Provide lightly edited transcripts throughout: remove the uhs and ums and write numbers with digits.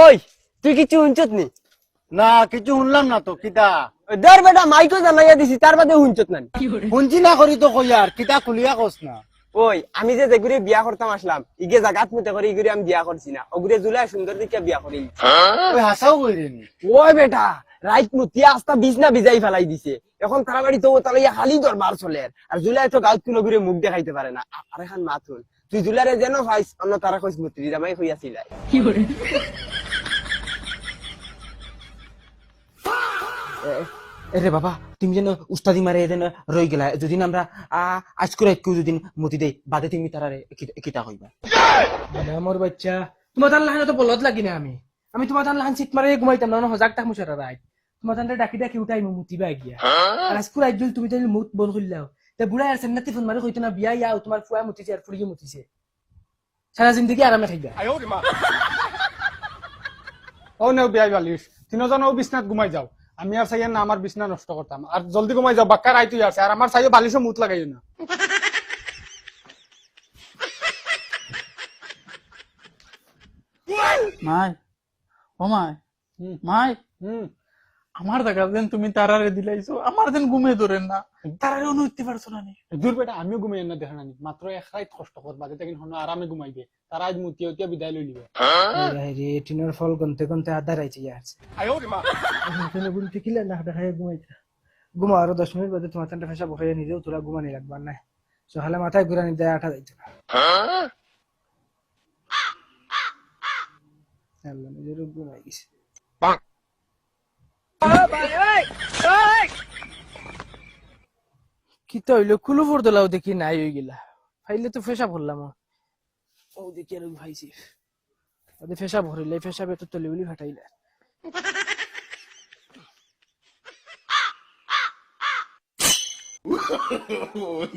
ওই তুই কিছু শুনছত নি? না কিছু শুনলাম না তো কিতা ধর বেটা মাইকো জানাইয়া দিছি তার বাদে শুনছত না। শুনছি না করি তো কই আর কিতা খুলিয়া কস না। ওই আমি যে যেগুড়ি বিয়া করতাম আসলাম ইগে জাগাত মতে করে ইগুড়ি আমি বিয়া করছি না, ওগুড়ে জুলাই সুন্দর দিকে বিয়া করি। ওই হাসাও কইরেনি ওই বেটা রাইত মুতিয়া আস্তা বিছনা বিজাই ফেলাই দিছে, এখন তারা বাড়ি তো তালাইয়া খালি দরবার চলে। আর জুলাই তো গাঁত কোনো ঘুরে মুখ দেখাইতে পারে না। আর এখন মাথুন তুই জুলারে যেন ভাইস অন্য তারা কইস মুত্রি জামাই হইয়াছিল। এরে বাবা তুমি যেন উস্তাদি মারে যেন রই গেলা, যদি আমরা আজ করে কেউ যদি মতি দেই বাদে তুমি তারারে কিতা কইবা? আমার বাচ্চা তোমার তার লাহান তো বলত লাগি না। আমি তোমার তার লাহান চিত মারে ঘুমাইতাম না, হজাক তাক মুছারা রাই তোমার তানটা ডাকি ডাকি উঠাই মুতিবা গিয়া। আর আজকুর আইজুল তুমি তাই মুত বন করলাও তে বুড়াই আর সেন্নাতি ফোন মারে কইতো না বিয়া ইয়াও তোমার ফুয়া মুতিছে আর ফুড়িয়ে মুতিছে, সারা জিন্দগি আরামে থাকবা। ও নেও বিয়াই বালিশ তিনজন ও বিছনাত ঘুমাই যাও, আমি আর চাইয়া না আমার বিছনা নষ্ট করতাম। আর জলদি ঘুমাই যাও, বাক্কা রাইতুই আছে। আর আমার চাইয়া বালিশও মুত লাগাইও না। মাই ও মাই মাই আমার দেখা দেন তুমি তারারে দিলাইছো, আমার দেন ঘুমে ধরেন না, তারারে অনুভূতি পারছো না নি। দূর বেটা আমিও ঘুমাই না দেখা নানি, মাত্র এক রাত কষ্ট কর বাদে থেকে হন আরামে ঘুমাইবে। তারা আজ মুতিয়া উতিয়া বিদায় লই লিবে। রে টিনের ফল গনতে গনতে আধা রাইতে যাচ্ছে। তুমি বুড়ি ঠিকিলে না দেখায় ঘুমাইতে ঘুমা আরো 10 মিনিট বাদে তোমার তান্টা ফেসা বসাইয়া নিজেও তোরা ঘুমানি লাগবার না, সকালে মাথায় ঘুরানি দেয় আঠা যাইতো না। আল্লাহ নিজের ঘুমাই গেছে। কি তো হইলো কুলু ফোর দলাও দেখি নাই হয়ে গেলা, ফাইলে তো ফেসা ভরলাম ও দেখি আর ভাইছি ওদের ফেসা ভরিলে ফেসা বেতর তলি বলি ফাটাইলা।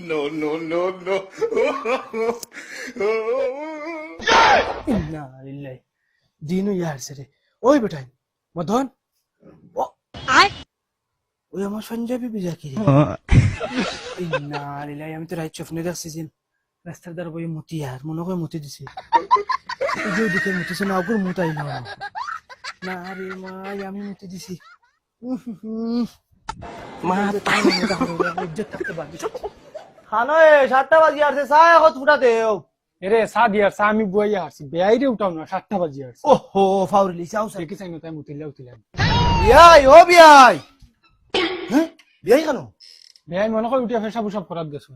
No, no, no, no. না লিল্লাই দিনু ইয়ার রে। ওই বেটাই মদন ওই আমার সঞ্জয় বিজা কি না লিল্লাই আমি তো রাইট স্বপ্নে দেখছি যে রাস্তার দ্বারা বই মতি আর মনে করে মতি দিছে দিকে মতিছে না ওগুলো মুতাই না রে মাই আমি মতি দিছি মা ইজ্জত থাকতে বাকি খানো 7টা বাজি আসছে চা এখন ফুটাতে এরে চা দিয়ার চা আমি বুয়াইয়া আসছি, বেয়াইরে উঠাও না 7টা বাজি আসছে। ওহো ফাউরিলি চাও দেখি চাই না তাই মুতিলে উঠিলাম। বিয়াই ও বিয়াই হ্যাঁ বিয়াই কেন বেয়াই মনে করে উঠিয়া ফেসা বুসাব করার গেছো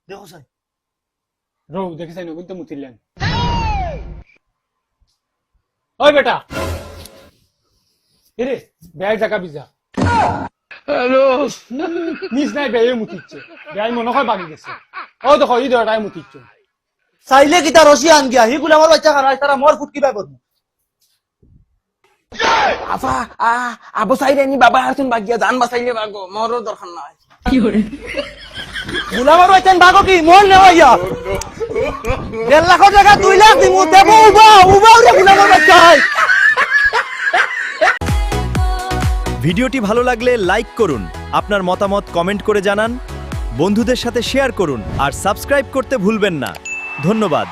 দেখো সাই রৌ দেখি চাই না কিন্তু মুতিলেন। ওই বেটা এরে বেয়াই জায়গা বিজা হ্যালো নিজ নাই বেয়ে মুতিচ্ছে, বেয়াই মনে হয় বাড়ি গেছে। ও দেখো এই ধরটাই মুতিচ্ছে। চাইলে কি তার রশি আন গিয়া হিগুলা আমার বাচ্চা খারাই তারা মর ফুটকি পাইব আফা আবু সাইরানি বাবা হারতুন বাগিয়া জান বাঁচাইলে বাগো মরও দরকার নাই। কি করে গুলামার বাচ্চান ভাগো কি মন নেওয়াইয়া 1.5 লাখ টাকা 2 লাখ দিমু দেবো উবা রে গুলামার বাচ্চা। ভিডিওটি ভালো লাগলে লাইক করুন, আপনার মতামত কমেন্ট করে জানান, বন্ধুদের সাথে শেয়ার করুন আর সাবস্ক্রাইব করতে ভুলবেন না। ধন্যবাদ।